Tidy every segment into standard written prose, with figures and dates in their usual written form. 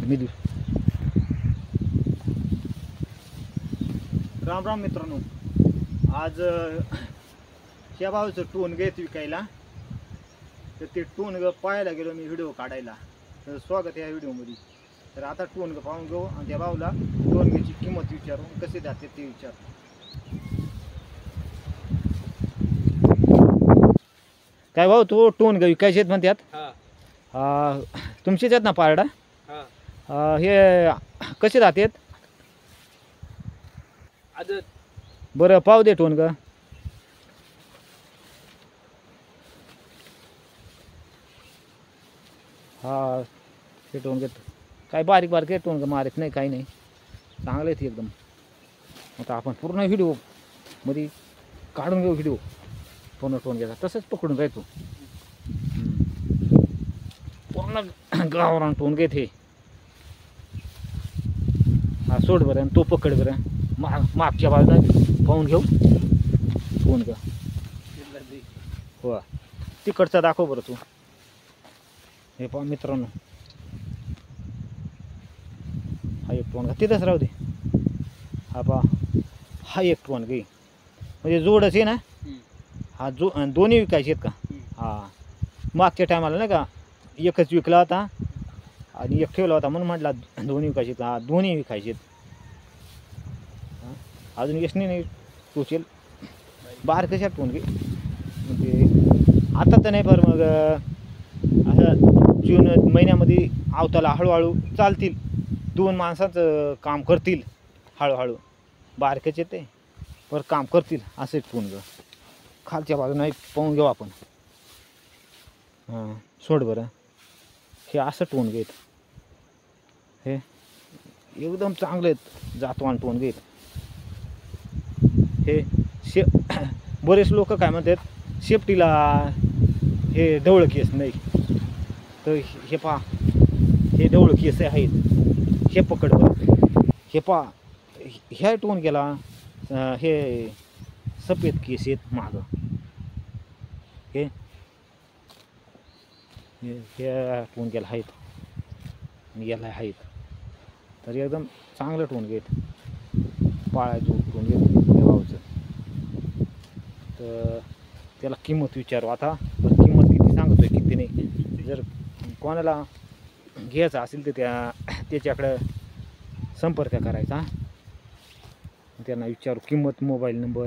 मी राम राम मित्रांनो, आज ह्या भाऊचं टोन घेत विकायला, तर ते टोनगं पाहायला गेलो मी व्हिडिओ काढायला. तर स्वागत आहे या व्हिडिओमध्ये. तर आता टोनगं पाहून घेऊ आणि त्या भाऊला टोनगेची किंमत विचारू, कसे जाते ते विचारू. काय भाऊ, तू टोनगं विकायचे आहेत म्हणतात? तुमचेच आहेत ना पारडा? हे कसे जातात? बरं पाहू दे टोनगं. हा ते टोनगं काय बारीक बारीक आहे, टोनगं मारत नाही, काही नाही, चांगलं आहे ते एकदम. आता आपण पूर्ण व्हिडिओ मध्ये काढून घेऊ, व्हिडिओ पूर्ण टोनग्याचा तसंच पकडून जायचो. पूर्ण गावरान टोनगे हे. हा सोड बरं, तो पकड बरं, मागच्या बाजूला पाहून घेऊ टोनगं. हो तिकडचा दाखव बरं तू. हे पहा मित्रांनो, हा एक टोनगा तिथंच राहू दे. हा पहा, हा एक टोनगा म्हणजे जोडच आहे ना. हा दोन्ही विकायचे आहेत का? हा मागच्या टायमाला नाही का एकच विकला होता आणि एक ठेवला होता, म्हणून म्हटला दोन्ही विकायचे आहेत. हा दोन्ही विकायचे आहेत. अजून यसने नाही टोचेल, बाहेर कशा टोनगे म्हणजे आता तर नाही, पण मग असं जून महिन्यामध्ये आवताला हळूहळू चालतील, 2 माणसाचं काम करतील हळूहळू. बारकेच येते पर काम करतील असे टोनगं. खालच्या बाजूला नाही पाहून घेऊ आपण. हां सोड बरं, हे असं टोनगे आहेत. हे एकदम चांगले आहेत, जातवान टोनगे आहेत हे. बरेच लोक काय म्हणतात शेपटीला हे ढवळ केस नाही, तर हे पहा हे ढवळ केस आहेत. हे पकड बरं, हे पहा ह्या टोनग्याला हे सफेद केस आहेत मागं. हे ह्या टोनग्याला आहेत, याला आहेत. तर एकदम चांगलं टोनगे आहेत, पाळायचं टोनगे भाऊचं. तर त्याला किंमत विचारू आता, पण किंमत किती सांगतोय किती नाही. जर कोणाला घ्यायचं असेल तर त्याच्याकडं संपर्क करायचा, त्यांना विचारू किंमत, मोबाईल नंबर.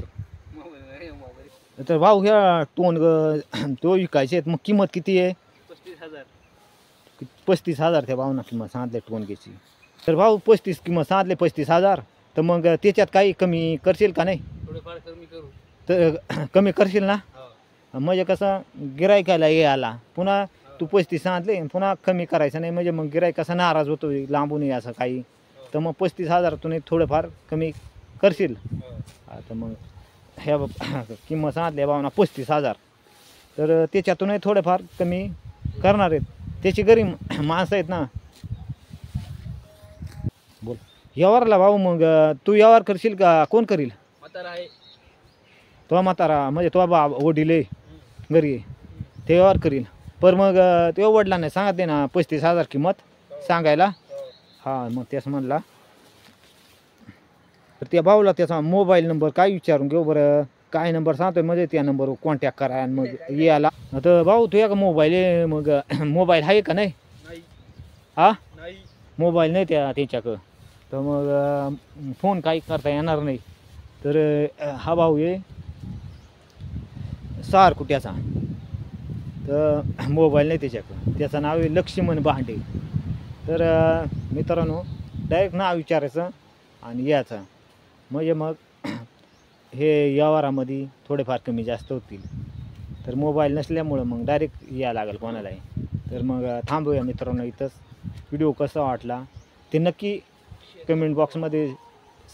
तर भाऊ ह्या टोनगं तो विकायचे आहेत, मग किंमत किती आहे? 35,000. 35,000 त्या भावना किंमत सांगले टोनग्याची. तर भाऊ 35 किंमत सांगले 35,000, तर मग त्याच्यात काही कमी करशील का नाही? थोडंफार कमी करू. तर कमी करशील ना? म्हणजे कसं गिरायकाला ये आला, पुन्हा तू 35 सांगितले पुन्हा कमी करायचं नाही, म्हणजे मग गिरायक कसा नाराज होतो लांबून ये असं काही. तर मग 35,000तून थोडंफार कमी करशील? आता मग ह्या किंमत सांगितली भावना 35,000, तर त्याच्यातूनही थोडेफार कमी करणार आहेत. त्याची गरीब माणसं आहेत ना. बोल व्यवहारला भाऊ, मग तू व्यवहार करशील का कोण करील? म्हातारा आहे तो म्हातारा म्हणजे तो वडील आहे घरी, ते व्यवहार करील. पर मग ते वडिला नाही सांगते ना 35,000 किंमत सांगायला. हा मग तेच म्हणला. तर त्या भाऊला त्याचा मोबाईल नंबर काय विचारून घेऊ बरं, काय नंबर सांगतोय म्हणजे त्या नंबरवर कॉन्टॅक्ट करा आणि मग यायला. तर भाऊ तुझ्या का मोबाईल आहे? मग मोबाईल आहे का नाही? हा मोबाईल नाही त्याच्याकडं, तर मग फोन काही करता येणार नाही. तर हा भाऊ आहे सारकुट्याचा, तर मोबाईल नाही त्याच्याकडं. त्याचं नाव आहे लक्ष्मण भांडे. तर मित्रांनो डायरेक्ट नाव विचारायचं आणि यायचं, म्हणजे मग हे व्यवहारामध्ये थोडेफार कमी जास्त होतील. तर मोबाईल नसल्यामुळं मग डायरेक्ट यायला लागेल कोणालाही. तर मग थांबूया मित्रांनो इथंच. व्हिडिओ कसा वाटला ते नक्की कमेंट बॉक्समध्ये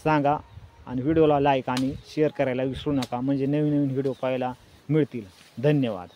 सांगा, आणि व्हिडिओला लाईक आणि शेअर करायला विसरू नका, म्हणजे नवीन नवीन व्हिडिओ पाहायला मिळतील. धन्यवाद.